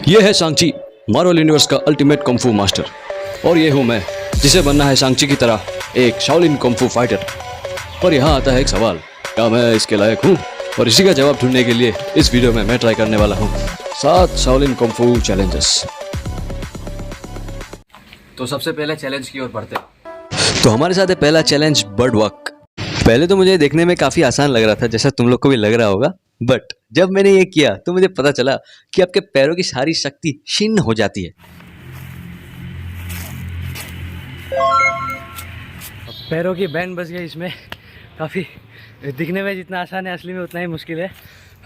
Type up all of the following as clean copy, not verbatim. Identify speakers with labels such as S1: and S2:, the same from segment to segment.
S1: ये है Sanchi, Marvel universe का अल्टीमेट कुंफू मास्टर। और ये हूँ मैं, जिसे बनना है सांची की तरह एक शाओलिन कुंफू फाइटर। पर यहाँ आता है एक सवाल, क्या मैं इसके लायक हूँ? और इसी का जवाब ढूंढने के लिए इस वीडियो में मैं ट्राई करने वाला हूँ 7 शाओलिन कुंफू चैलेंजेस। तो सबसे पहले चैलेंज की ओर बढ़ते हैं। तो हमारे साथ है पहला चैलेंज, बर्ड वॉक। पहले तो मुझे देखने में काफ़ी आसान लग रहा था, जैसा तुम लोग को भी लग रहा होगा, बट जब मैंने ये किया तो मुझे पता चला कि आपके पैरों की सारी शक्ति क्षीण हो जाती है।
S2: पैरों की बैंड बच गई इसमें। काफ़ी दिखने में जितना आसान है असली में उतना ही मुश्किल है।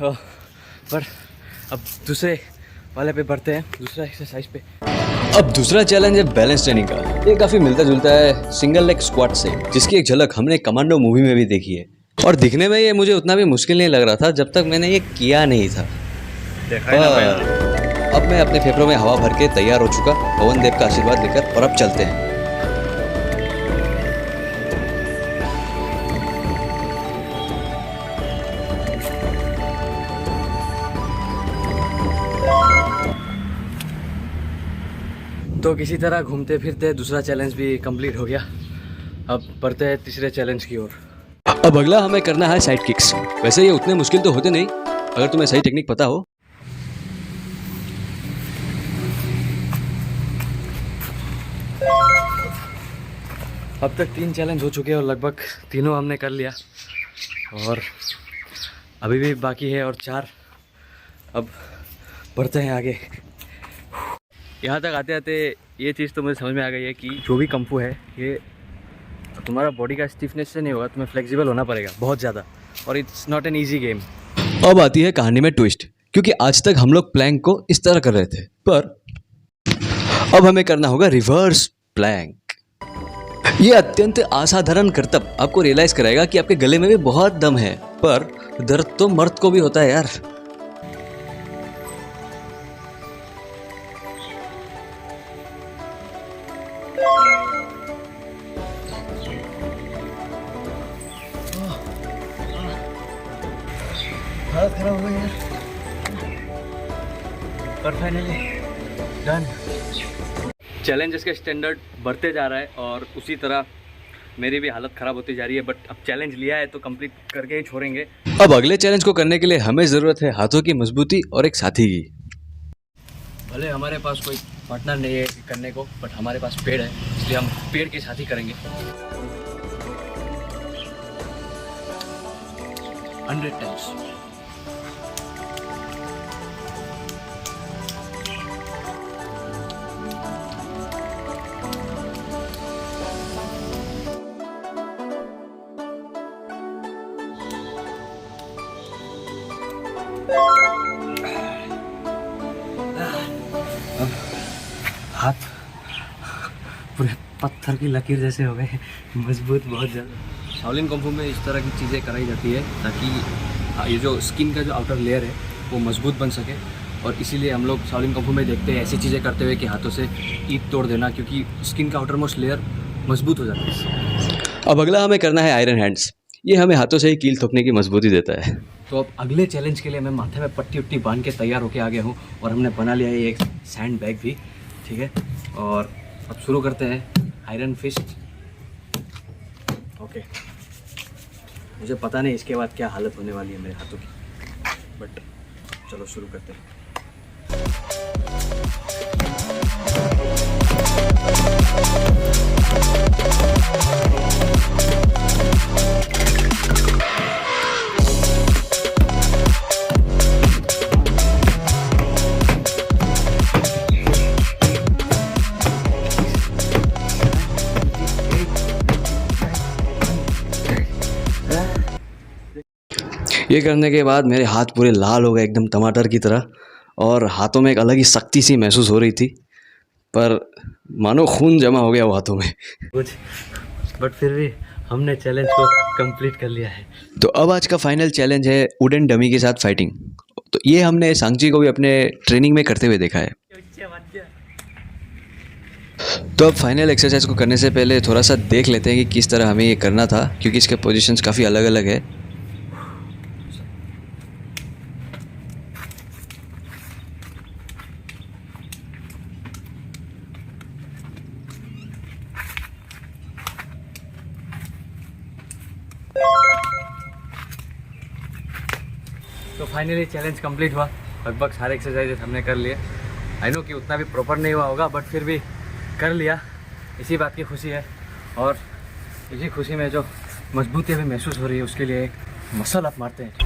S2: पर अब दूसरे वाले पे बढ़ते हैं, दूसरा एक्सरसाइज पे।
S1: अब दूसरा चैलेंज है बैलेंस ट्रेनिंग का। ये काफ़ी मिलता जुलता है सिंगल लेग स्क्वाट से, जिसकी एक झलक हमने कमांडो मूवी में भी देखी है। और दिखने में ये मुझे उतना भी मुश्किल नहीं लग रहा था जब तक मैंने ये किया नहीं था। अब मैं अपने फेफड़ों में हवा भर के तैयार हो चुका, पवन देव का आशीर्वाद लेकर, और अब चलते हैं।
S2: तो किसी तरह घूमते फिरते दूसरा चैलेंज भी कंप्लीट हो गया। अब बढ़ते हैं तीसरे चैलेंज की ओर।
S1: अब अगला हमें करना है साइड किक्स। वैसे ये उतने मुश्किल तो होते नहीं अगर तुम्हें सही टेक्निक पता हो।
S2: अब तक 3 चैलेंज हो चुके हैं और लगभग तीनों हमने कर लिया, और अभी भी बाकी है और 4। अब बढ़ते हैं आगे। यहाँ तक आते आते ये चीज़ तो मुझे समझ में आ गई है कि जो भी कंफू है ये तुम्हारा बॉडी का स्टिफनेस से नहीं होगा, तुम्हें फ्लेक्सिबल होना पड़ेगा बहुत ज़्यादा, और it's not an easy game.
S1: अब आती है कहानी में ट्विस्ट, क्योंकि आज तक हम लोग प्लैंक को इस तरह कर रहे थे, पर अब हमें करना होगा रिवर्स प्लैंक। ये अत्यंत असाधारण करतब आपको रियलाइज कराएगा कि आपके गले में भी बहुत दम है, पर दर्द तो मर्द को भी होता है यार।
S2: हालत खराब हो गई है, और फाइनली डन। चैलेंजेस का स्टैंडर्ड बढ़ते जा रहा है और उसी तरह मेरी भी हालत ख़राब होती जा रही है, बट अब चैलेंज लिया है तो कंप्लीट करके ही छोड़ेंगे।
S1: अब अगले चैलेंज को करने के लिए हमें ज़रूरत है हाथों की मजबूती और एक साथी की।
S2: भले हमारे पास कोई पार्टनर नहीं है करने को, बट हमारे पास पेड़ है, इसलिए हम पेड़ के साथ ही करेंगे। 100 टाइम्स। हाथ पूरे पत्थर की लकीर जैसे हो गए, मजबूत बहुत ज़्यादा। शाओलिन कुंफू में इस तरह की चीज़ें कराई जाती है ताकि ये जो स्किन का जो आउटर लेयर है वो मजबूत बन सके, और इसीलिए हम लोग शाओलिन कुंफू में देखते हैं ऐसी चीज़ें करते हुए कि हाथों से ईंट तोड़ देना, क्योंकि स्किन का आउटर मोस्ट लेयर मजबूत हो जाता है।
S1: अब अगला हमें करना है आयरन हैंड्स। ये हमें हाथों से ही कील ठोकने की मजबूती देता है।
S2: तो अब अगले चैलेंज के लिए मैं माथे में पट्टी उट्टी बांध के तैयार होके आ गया हूँ, और हमने बना लिया है एक सैंड बैग भी, ठीक है। और अब शुरू करते हैं आयरन फिस्ट। ओके, मुझे पता नहीं इसके बाद क्या हालत होने वाली है मेरे हाथों की, बट चलो शुरू करते हैं।
S1: ये करने के बाद मेरे हाथ पूरे लाल हो गए एकदम टमाटर की तरह, और हाथों में एक अलग ही सख्ती सी महसूस हो रही थी, पर मानो खून जमा हो गया वो हाथों में
S2: कुछ, बट फिर भी हमने चैलेंज को कंप्लीट कर लिया है।
S1: तो अब आज का फाइनल चैलेंज है वुडन डमी के साथ फाइटिंग। तो ये हमने सांची को भी अपने ट्रेनिंग में करते हुए देखा है। तो अब फाइनल एक्सरसाइज को करने से पहले थोड़ा सा देख लेते हैं कि किस तरह हमें ये करना था, क्योंकि इसके पोजीशंस काफ़ी अलग अलग है।
S2: फाइनली चैलेंज कंप्लीट हुआ, लगभग सारे एक्सरसाइजेस हमने कर लिए। आई नो कि उतना भी प्रॉपर नहीं हुआ होगा, बट फिर भी कर लिया, इसी बात की खुशी है। और इसी खुशी में जो मजबूती अभी महसूस हो रही है उसके लिए एक मसल अप मारते हैं।